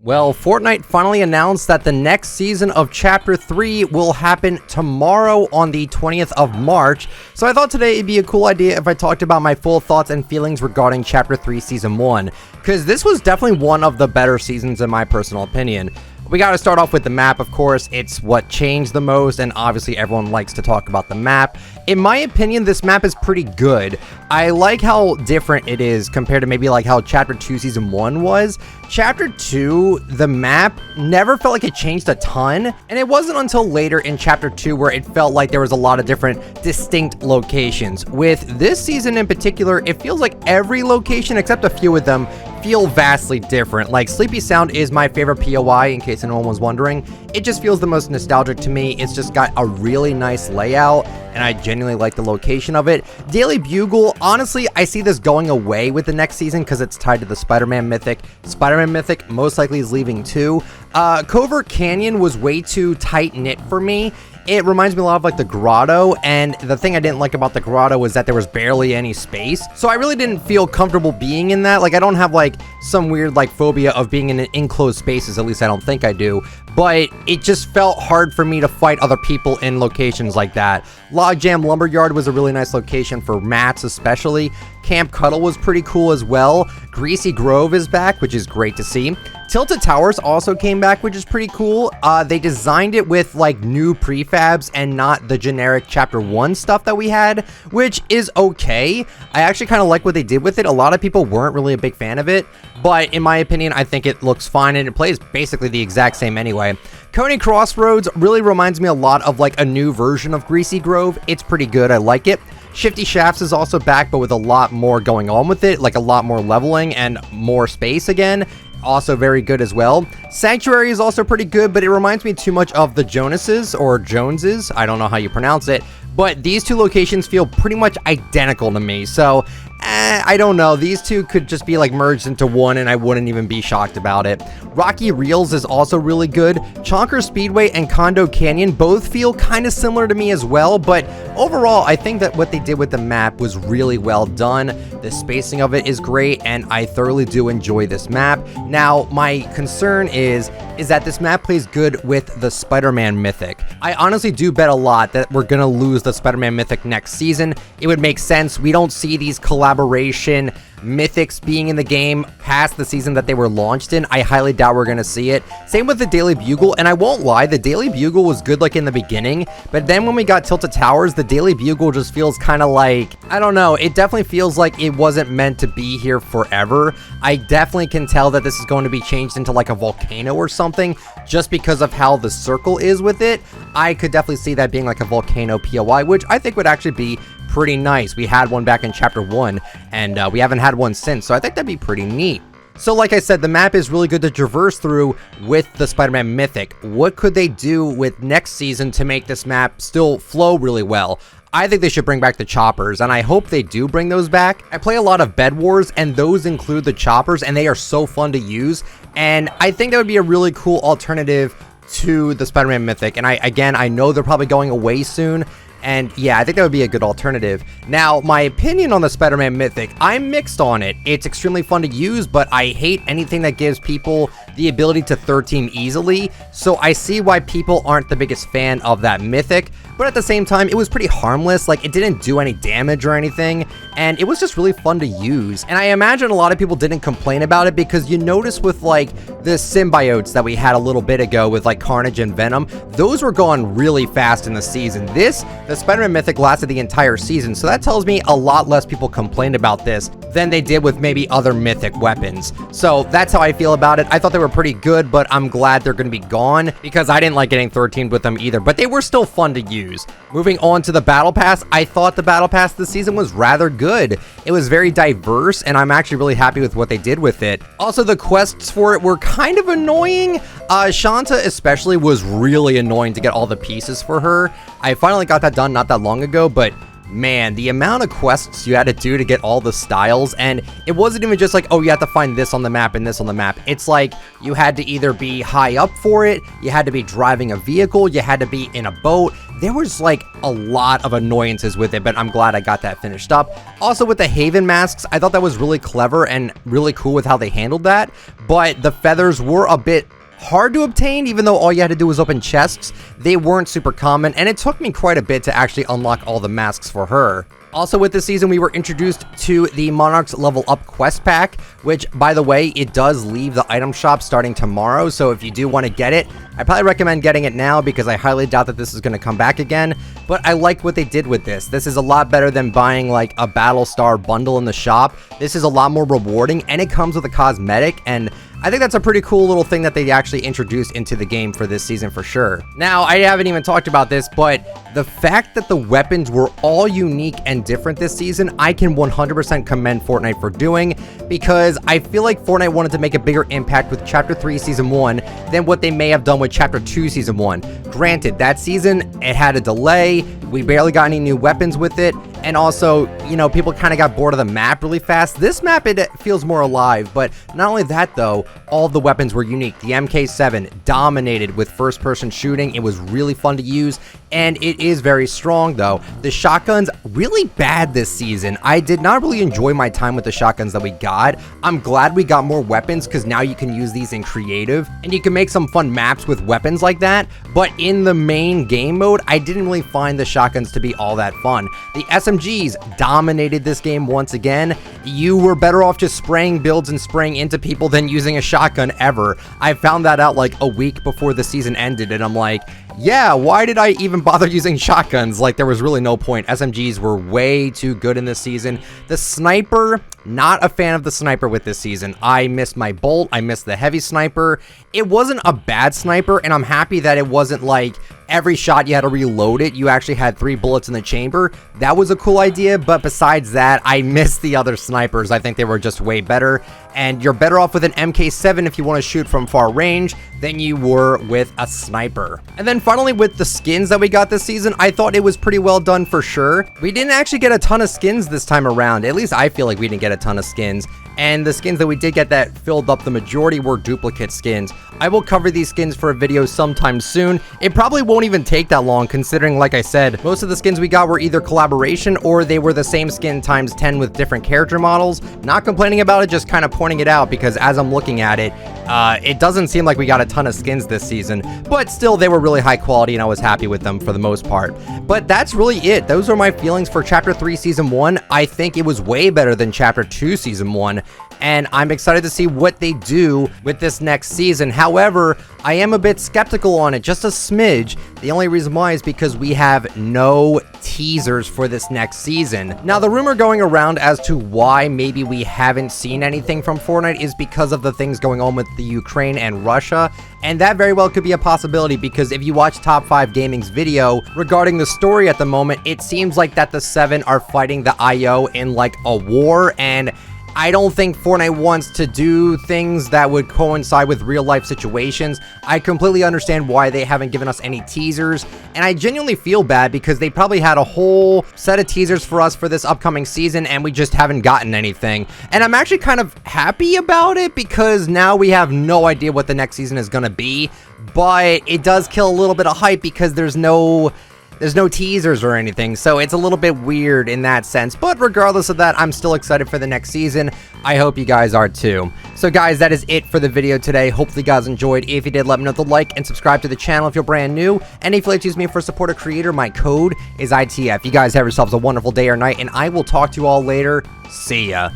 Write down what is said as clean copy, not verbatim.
Well, Fortnite finally announced that the next season of Chapter 3 will happen tomorrow on the 20th of March, so I thought today it'd be a cool idea if I talked about my full thoughts and feelings regarding Chapter 3 Season 1, because this was definitely one of the better seasons in my personal opinion. We gotta start off with the map, of course. It's what changed the most, and obviously everyone likes to talk about the map. In my opinion, this map is pretty good. I like how different it is compared to maybe like how Chapter 2 Season 1 was. Chapter 2, the map never felt like it changed a ton, and it wasn't until later in Chapter 2 where it felt like there was a lot of different distinct locations. With this season in particular, it feels like every location, except a few of them, feel vastly different. Like Sleepy Sound is my favorite POI, in case anyone was wondering. It just feels the most nostalgic to me. It's just got a really nice layout, and I genuinely like the location of it. Daily Bugle, honestly, I see this going away with the next season because it's tied to the Spider-Man Mythic. Spider-Man Mythic most likely is leaving too. Covert Canyon was way too tight-knit for me. It reminds me a lot of like the grotto, and the thing I didn't like about the grotto was that there was barely any space, so I really didn't feel comfortable being in that. Like, I don't have like some weird like phobia of being in enclosed spaces, at least I don't think I do, but it just felt hard for me to fight other people in locations like that. Logjam Lumberyard was a really nice location for mats especially. Camp Cuddle was pretty cool as well. Greasy Grove is back, which is great to see. Tilted Towers also came back, which is pretty cool. They designed it with like new prefabs and not the generic Chapter 1 stuff that we had, which is okay. I actually kind of like what they did with it. A lot of people weren't really a big fan of it, but in my opinion, I think it looks fine and it plays basically the exact same anyway. Coney Crossroads really reminds me a lot of like a new version of Greasy Grove. It's pretty good. I like it. Shifty Shafts is also back, but with a lot more going on with it, like a lot more leveling and more space again. Also very good as well. Sanctuary is also pretty good, but it reminds me too much of the Jonases or Joneses. I don't know how you pronounce it, but these two locations feel pretty much identical to me. So I don't know. These two could just be like merged into one and I wouldn't even be shocked about it. Rocky Reels is also really good. Chonker Speedway and Condo Canyon both feel kind of similar to me as well, but overall I think that what they did with the map was really well done. The spacing of it is great and I thoroughly do enjoy this map. Now my concern is that this map plays good with the Spider-Man Mythic. I honestly do bet a lot that we're gonna lose the Spider-Man Mythic next season. It would make sense. We don't see these collaboration mythics being in the game past the season that they were launched in. I highly doubt we're gonna see it. Same with the Daily Bugle, and I won't lie, the Daily Bugle was good like in the beginning, but then when we got Tilted Towers, the Daily Bugle just feels kind of like, I don't know, it definitely feels like it wasn't meant to be here forever. I definitely can tell that this is going to be changed into like a volcano or something just because of how the circle is with it. I could definitely see that being like a volcano POI, which I think would actually be pretty nice. We had one back in Chapter 1, and we haven't had one since, so I think that'd be pretty neat. So like I said, the map is really good to traverse through with the Spider-Man Mythic. What could they do with next season to make this map still flow really well? I think they should bring back the choppers, and I hope they do bring those back. I play a lot of Bed Wars, and those include the choppers, and they are so fun to use, and I think that would be a really cool alternative to the Spider-Man Mythic. And I know they're probably going away soon, and yeah, I think that would be a good alternative. Now, my opinion on the Spider-Man Mythic, I'm mixed on it. It's extremely fun to use, but I hate anything that gives people the ability to third team easily. So I see why people aren't the biggest fan of that Mythic, but at the same time, it was pretty harmless. Like, it didn't do any damage or anything, and it was just really fun to use. And I imagine a lot of people didn't complain about it because you notice with like the symbiotes that we had a little bit ago with like Carnage and Venom, those were gone really fast in the season. The Spider-Man Mythic lasted the entire season, so that tells me a lot less people complained about this than they did with maybe other Mythic weapons. So that's how I feel about it. I thought they were pretty good, but I'm glad they're going to be gone because I didn't like getting 13'd with them either, but they were still fun to use. Moving on to the Battle Pass, I thought the Battle Pass this season was rather good. It was very diverse, and I'm actually really happy with what they did with it. Also, the quests for it were kind of annoying. Shanta especially was really annoying to get all the pieces for her. I finally got that done not that long ago, but man, the amount of quests you had to do to get all the styles, and it wasn't even just like, oh, you have to find this on the map and this on the map. It's like you had to either be high up for it, you had to be driving a vehicle, you had to be in a boat. There was like a lot of annoyances with it, but I'm glad I got that finished up. Also with the Haven masks, I thought that was really clever and really cool with how they handled that, but the feathers were a bit hard to obtain, even though all you had to do was open chests. They weren't super common, and it took me quite a bit to actually unlock all the masks for her. Also with this season, we were introduced to the Monarchs Level Up quest pack, which, by the way, it does leave the item shop starting tomorrow, so if you do want to get it, I probably recommend getting it now because I highly doubt that this is going to come back again, but I like what they did with this. This is a lot better than buying like a Battlestar bundle in the shop. This is a lot more rewarding, and it comes with a cosmetic, and I think that's a pretty cool little thing that they actually introduced into the game for this season for sure. Now, I haven't even talked about this, but the fact that the weapons were all unique and different this season, I can 100% commend Fortnite for doing, because I feel like Fortnite wanted to make a bigger impact with Chapter 3 Season 1 than what they may have done with Chapter 2 Season 1. Granted, that season, it had a delay, we barely got any new weapons with it, and also, you know, people kind of got bored of the map really fast. This map, it feels more alive, but not only that though, all the weapons were unique. The MK7 dominated with first-person shooting. It was really fun to use, and it is very strong though. The shotguns, really bad this season. I did not really enjoy my time with the shotguns that we got. I'm glad we got more weapons because now you can use these in creative, and you can make some fun maps with weapons like that, but in the main game mode, I didn't really find the shotguns to be all that fun. The SMGs dominated this game once again. You were better off just spraying builds and spraying into people than using a shotgun ever. I found that out like a week before the season ended, and I'm like, yeah, why did I even bother using shotguns? Like, there was really no point. SMGs were way too good in this season. The sniper, not a fan of the sniper with this season. I missed my bolt. I missed the heavy sniper. It wasn't a bad sniper, and I'm happy that it wasn't like every shot you had to reload it. You actually had 3 bullets in the chamber. That was a cool idea, but besides that, I missed the other snipers. I think they were just way better, and you're better off with an MK7 if you want to shoot from far range than you were with a sniper. And then finally, with the skins that we got this season, I thought it was pretty well done for sure. We didn't actually get a ton of skins this time around. At least I feel like we didn't get a ton of skins. And the skins that we did get that filled up the majority were duplicate skins. I will cover these skins for a video sometime soon. It probably won't even take that long, considering, like I said, most of the skins we got were either collaboration or they were the same skin times 10 with different character models. Not complaining about it, just kind of pointing it out, because as I'm looking at it, it doesn't seem like we got a ton of skins this season, but still, they were really high quality and I was happy with them for the most part. But that's really it. Those are my feelings for Chapter 3 Season 1. I think it was way better than Chapter 2 Season 1. And I'm excited to see what they do with this next season. However, I am a bit skeptical on it, just a smidge. The only reason why is because we have no teasers for this next season. Now, the rumor going around as to why maybe we haven't seen anything from Fortnite is because of the things going on with the Ukraine and Russia. And that very well could be a possibility, because if you watch Top 5 Gaming's video regarding the story at the moment, it seems like that the 7 are fighting the IO in like a war, and I don't think Fortnite wants to do things that would coincide with real life situations. I completely understand why they haven't given us any teasers, and I genuinely feel bad because they probably had a whole set of teasers for us for this upcoming season and we just haven't gotten anything. And I'm actually kind of happy about it because now we have no idea what the next season is going to be, but it does kill a little bit of hype because there's no teasers or anything, so it's a little bit weird in that sense. But regardless of that, I'm still excited for the next season. I hope you guys are too. So guys, that is it for the video today. Hopefully you guys enjoyed. If you did, let me know with a like and subscribe to the channel if you're brand new. And if you'd like to use me for support a creator, my code is ITF. You guys have yourselves a wonderful day or night, and I will talk to you all later. See ya.